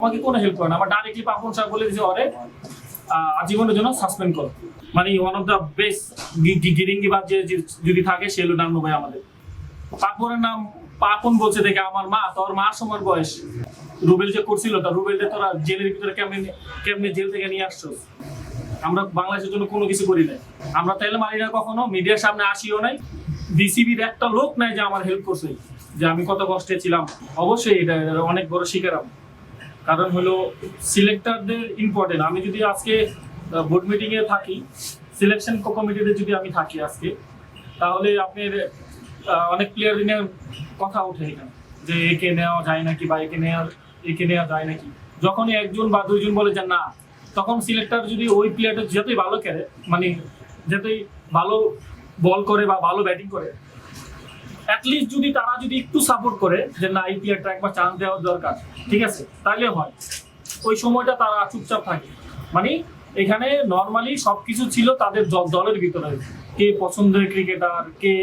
আমাকে কোনো হেল্প করে না, আমার ডাইরেক্টলি পাপন সাহেব বলে দিয়েছে ওরে আজীবনের জন্য সাসপেন্ড করো। মানে ওয়ান অফ দ্য বেস্ট গিরিঙ্গিবাজ যদি থাকে সে হলো নান্নু ভাই আমাদের। পাপনের নাম পাপন বলছে দেখে আমার মা, তোর মা সময় বয়স রুবেল যে করছিল, তা রুবেলটা তোরা জেলের ভিতরে কেমনে জেল থেকে নিয়ে আসছো। আমরা বাংলাদেশের জন্য কোনো কিছু করি নাই, আমরা তেল মারি না কখনো, মিডিয়ার সামনে আসিও নাই। বিসিবির একটা লোক নাই যে আমার হেল্প করছে, যে আমি কত কষ্টে ছিলাম। অবশ্যই এটা অনেক বড় শিকার, কারণ হলো সিলেক্টরদের ইম্পর্টেন্ট। আমি যদি আজকে বোর্ড মিটিং এ থাকি, সিলেকশন কমিটিতে যদি আমি থাকি আজকে, তাহলে আপনার অনেক প্লেয়ার নিয়ে কথা ওঠে এখানে যে একে নেওয়া যায় নাকি বা একে নেওয়া যায় নাকি। যখনই একজন বা দুইজন বলে যে না, তখন সিলেক্টর যদি ওই প্লেয়ারটা যতই ভালো খেলে, মানে যতই ভালো বল করে বা ভালো ব্যাটিং করে, অ্যাটলিস্ট যদি তারা যদি একটু সাপোর্ট করে যে না এই প্লেয়ারটা একবার চান্স দেওয়া দরকার, ঠিক আছে, তাহলে হয়। ওই সময়টা তারা চুপচাপ থাকে। মানে এখানে নর্মালি সবকিছু ছিল তাদের দলের ভিতরে, কে পছন্দের ক্রিকেটার, কে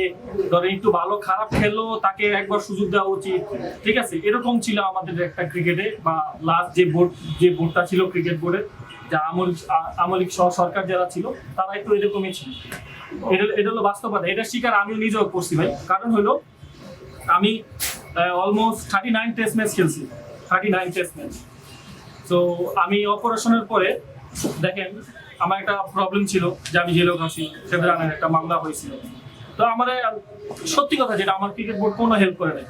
ধরেন একটু ভালো খারাপ খেললো তাকে একবার সুযোগ দেওয়া উচিত, ঠিক আছে, এরকম ছিল আমাদের একটা ক্রিকেটে। বা লাস্ট যে বোর্ডটা ছিল ক্রিকেট বোর্ডের, যা আমলিক সরকার যারা ছিল তারা একটু এরকমই ছিল। এটা হলো বাস্তবতা, এটা শিকার আমিও নিজেও করছি ভাই। কারণ হলো আমি অলমোস্ট 39 টেস্ট ম্যাচ খেলছি, 39 টেস্ট ম্যাচ। তো আমি অপারেশনের পরে দেখেন আমার একটা প্রবলেম ছিল যে আমি জেলেও আছি, সেটা জানেন, একটা মামলা হয়েছিল। তো আমার সত্যি কথা যেটা, আমার ক্রিকেট বোর্ড কোনো হেল্প করে নাই।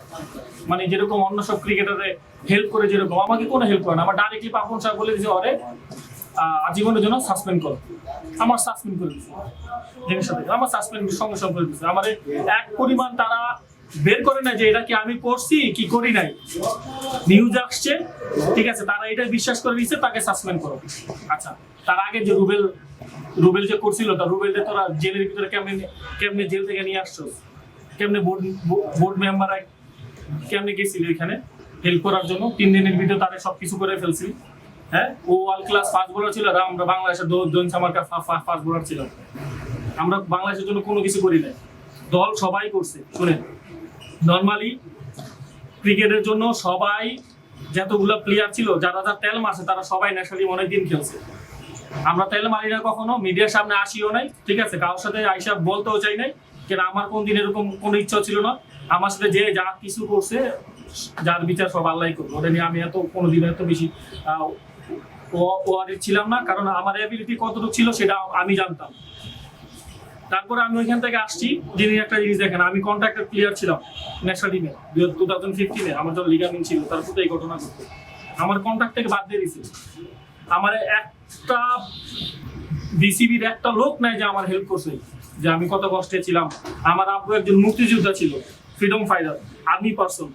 মানে যেরকম অন্য সব ক্রিকেটারে হেল্প করে যেরকম, আমাকে কোনো হেল্প করে না। আমার ডাইরেক্টলি পাপন সাহেব বলে দিয়েছে ওরে আজীবনের জন্য সাসপেন্ড করো। আমার সাসপেন্ড করে দিচ্ছে জিনিসটা থেকে, আমার সাসপেন্ড সঙ্গে সঙ্গে করে দিচ্ছে। আমার এক পরিমাণ তারা বের করে না যে এটা কি আমি করছি কি করি নাই, নিউজ আসছে, ঠিক আছে, তারা এটা বিশ্বাস করে দিচ্ছে তাকে সাসপেন্ড করো। আচ্ছা, তার আগে যে রুবেল যে করছিল, তা রুবেলটা তোরা জেলের ভিতরে কেমনে জেল থেকে নিয়ে আসছো, কেমনে বোর্ড মেম্বার কেমনে গেছিল এখানে হেল্প করার জন্য, 3 দিনের ভিতরে তারা সবকিছু করে ফেলছিল। হ্যাঁ, ও ওয়ার্ল্ড ক্লাস ফাস্ট বোলার ছিল, আমরা বাংলাদেশের দোন সামারকার ফাস্ট বোলার ছিলাম। আমরা বাংলাদেশের জন্য কোনো কিছু করি নাই, দল সবাই করছে। শুনেন, নর্মালি ক্রিকেটের জন্য সবাই যতগুলো প্লেয়ার ছিল, যারা তেল মারছে, তারা সবাই ন্যাশনাল টিম অনেকদিন খেলছে। আমরা তেল মারি না কখনো, মিডিয়ার সামনে আসিও নাই, ঠিক আছে, কারোর সাথে আইসা বলতেও চাই নাই, কেন আমার কোনদিন এরকম কোনো ইচ্ছা ছিল না। আমার সাথে যে যা কিছু করছে, যার বিচার সব আল্লাহ করবো, ওটা নিয়ে আমি কোনোদিন এত বেশি ওয়ারিড ছিলাম না, কারণ আমার অ্যাবিলিটি কতটুকু ছিল সেটা আমি জানতাম। তারপরে আমি ওইখান থেকে আসছি, যিনি একটা জিনিস দেখেন, আমি কন্ট্রাক্টেড প্লেয়ার ছিলাম ন্যাশনাল টিমে 2015-এ, আমার যখন লিগামেন্ট ছিল, তারপর এই ঘটনা ঘটতো, আমার কন্ট্রাক্ট থেকে বাদ দিয়ে দিয়েছিল। আমার একটা বিসিবির একটা লোক নাই যে আমার হেল্প করছে, যে আমি কত কষ্টে ছিলাম। আমার আব্বু একজন মুক্তিযোদ্ধা ছিল, ফ্রিডম ফাইটার, আর্মি পার্সন।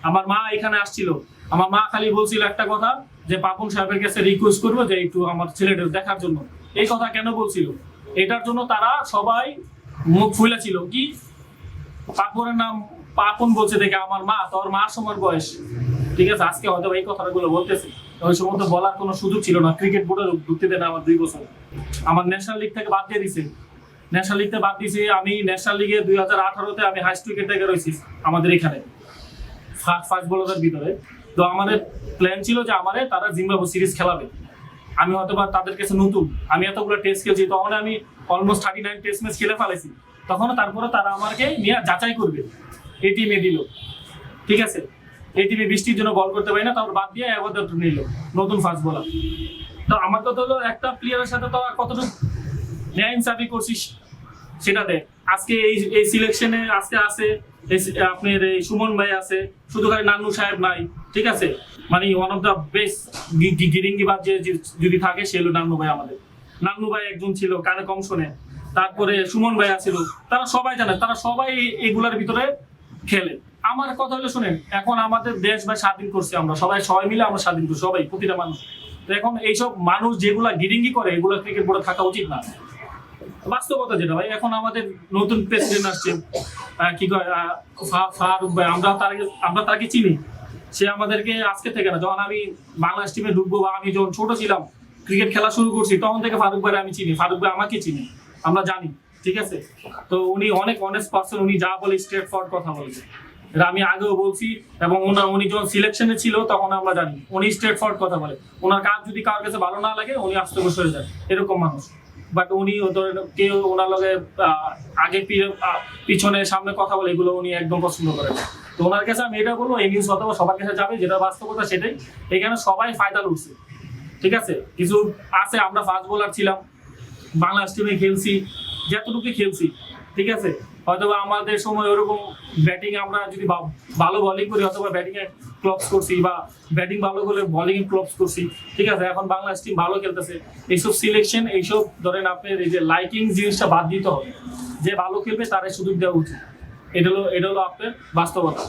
আমার মা এখানে আসছিল, আমার মা খালি বলছিল একটা কথা, যে পাপন সাহেবের কাছে রিকোয়েস্ট করবো যে একটু আমার ছেলেদের দেখার জন্য। এই কথা কেন বলছিল? এটার জন্য তারা সবাই মুখ ফুলে ছিল। কি পাপনের নাম পাপন বলছে দেখে আমার মা, তোর মা সময় বয়স, ঠিক আছে, আজকে হয়তো এই কথাগুলো বলতেছে, ওই সময় তো বলার কোনো সুযোগ ছিল না। ক্রিকেট বোর্ডে ঢুকতে দেন আমার 2 বছর, আমার ন্যাশনাল লিগ থেকে বাদ দিয়ে দিছে। ন্যাশনাল লিগ থেকে বাদ দিয়েছি আমি, ন্যাশনাল লিগে 2018-তে আমি হাইস্ট উইকেট থেকে রয়েছি আমাদের এখানে ফাস্ট বোলারের ভিতরে। তো আমাদের প্ল্যান ছিল যে আমারে তারা জিম্বাবু সিরিজ খেলাবে। আমি হয়তো বা তাদের কাছে নতুন, আমি এতগুলো টেস্ট খেলছি, তখন আমি অলমোস্ট 39 টেস্ট ম্যাচ খেলে ফেলেছি। তখন তারপরে তারা আমাকে নিয়ে যাচাই করবে, এই টিমে দিল, ঠিক আছে, এই টিমে বৃষ্টির জন্য বল করতে পারি না, তারপর বাদ দিয়ে একবার নিল নতুন ফাস্ট বোলার। তো আমার কথা হলো একটা প্লেয়ারের সাথে তো কতটুকু ন্যায় ইনসাফি করছিস সেটা দেখ। আজকে এই সিলেকশনে আজকে আছে আপনার এই সুমন ভাই আছে, শুধু খালি নান্নু সাহেব নাই, ঠিক আছে। মানে ওয়ান অফ দ্য বেস্ট গিরিঙ্গিবাজ যদি থাকে সে হলো নান্নু ভাই আমাদের। নান্নু ভাই একজন ছিল, কানে কম শোনে, তারপরে সুমন ভাই আছিল, তারা সবাই জানে, তারা সবাই এগুলার ভিতরে খেলে। আমার কথা হলো শুনেন, এখন আমাদের দেশ ভাই স্বাধীন করছে, আমরা সবাই মিলে আমরা স্বাধীন করছি, সবাই, প্রতিটা মানুষ। তো এখন এইসব মানুষ যেগুলা গিরিঙ্গি করে, এগুলা ক্রিকেট বোর্ডে থাকা উচিত না। বাস্তবতা যেটা ভাই, এখন আমাদের নতুন প্রেসিডেন্ট আসছে, কি কয় ফারুক ভাই, আমরা তাকে চিনি। সে আমাদেরকে আজকে থেকে না, যখন আমি বাংলাদেশ টিমে ঢুকবো বা আমি যখন ছোট ছিলাম ক্রিকেট খেলা শুরু করছি, তখন থেকে ফারুক ভাই আমি চিনি, ফারুক ভাই আমাকে চিনি, আমরা জানি, ঠিক আছে। তো উনি অনেক অনেস্ট পার্সন, উনি যা বলে স্ট্রেট ফরওয়ার্ড কথা বলেছে। এটা আমি আগেও বলছি, এবং উনি যখন সিলেকশনে ছিল তখন আমরা জানি উনি স্ট্রেট ফরওয়ার্ড কথা বলে। ওনার কাজ যদি কারোর কাছে ভালো না লাগে উনি আস্তে করে সরে যায়, এরকম মানুষ। বাট উনি ধরেন কেউ ওনার লগে আগে পিছনে সামনে কথা বলে, এগুলো উনি একদম পছন্দ করেন। তো ওনার কাছে আমি এটা বলবো, এই নিউজ অথবা সবার কাছে যাবে, যেটা বাস্তবতা সেটাই। এখানে সবাই ফায়দা লুটছে, ঠিক আছে। কিছু আছে, আমরা ফাস্ট বোলার ছিলাম, বাংলাদেশ টিমে খেলছি, যতটুকু খেলছি, ঠিক আছে। হয়তো আমাদের সময় ওরকম ব্যাটিং আমরা যদি ভালো বোলিং করি অথবা ব্যাটিং এ ক্লপস করছি, বা ব্যাটিং ভালো করলে বোলিং এ ক্লপস করছি, ঠিক আছে। এখন বাংলাদেশ টিম ভালো খেলতেছে, এইসব সিলেকশন, এইসব ধরেন আপনার এই যে লাইকিং জিনিসটা বাদ দিতে হবে, যে ভালো খেলবে তারাই সুযোগ দেওয়া উচিত। এটা হলো আপনার বাস্তবতা।